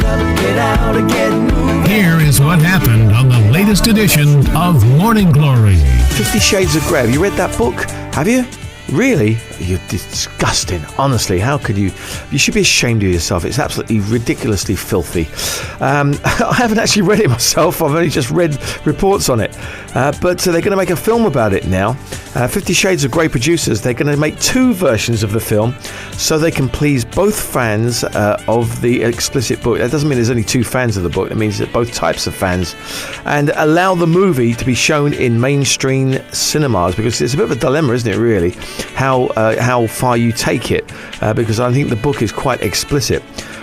up, get out and get moving. Here is what happened on the latest edition of Morning Glory. 50 Shades of Grey. Have you read that book? Have you? Really? You're disgusting. Honestly, how could you? You should be ashamed of yourself. It's absolutely ridiculously filthy. I haven't actually read it myself. I've only just read reports on it. But they're going to make a film about it now. 50 Shades of Grey producers, they're going to make two versions of the film so they can please both fans of the explicit book. That doesn't mean there's only two fans of the book. It means that both types of fans. And allow the movie to be shown in mainstream cinemas, because it's a bit of a dilemma, isn't it, really? How far you take it, because I think the book is quite explicit.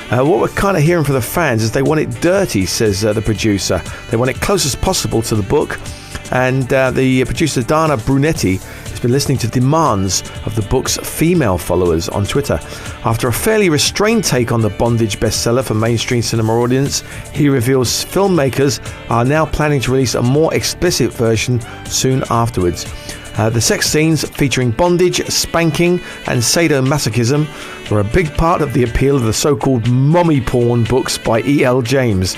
What we're kind of hearing from the fans is they want it dirty, says the producer. They want it close as possible to the book. And the producer Dana Brunetti has been listening to demands of the book's female followers on Twitter. After a fairly restrained take on the bondage bestseller for mainstream cinema audience, he reveals filmmakers are now planning to release a more explicit version soon afterwards. The sex scenes featuring bondage, spanking and sadomasochism were a big part of the appeal of the so-called mommy porn books by E.L. James.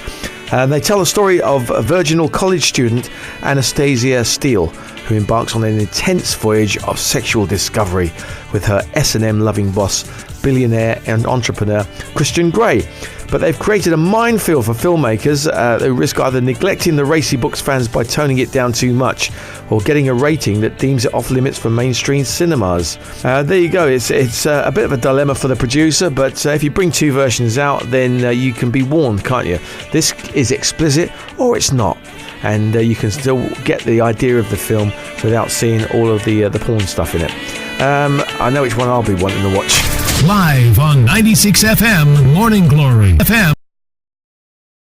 They tell the story of a virginal college student, Anastasia Steele, who embarks on an intense voyage of sexual discovery with her S&M loving boss, billionaire and entrepreneur Christian Grey. But they've created a minefield for filmmakers who risk either neglecting the racy book's fans by toning it down too much, or getting a rating that deems it off limits for mainstream cinemas. There you go. It's a bit of a dilemma for the producer, but if you bring two versions out, then you can be warned, can't you? This is explicit or it's not, and you can still get the idea of the film without seeing all of the porn stuff in it. I know which one I'll be wanting to watch. Live on 96 FM Morning Glory FM.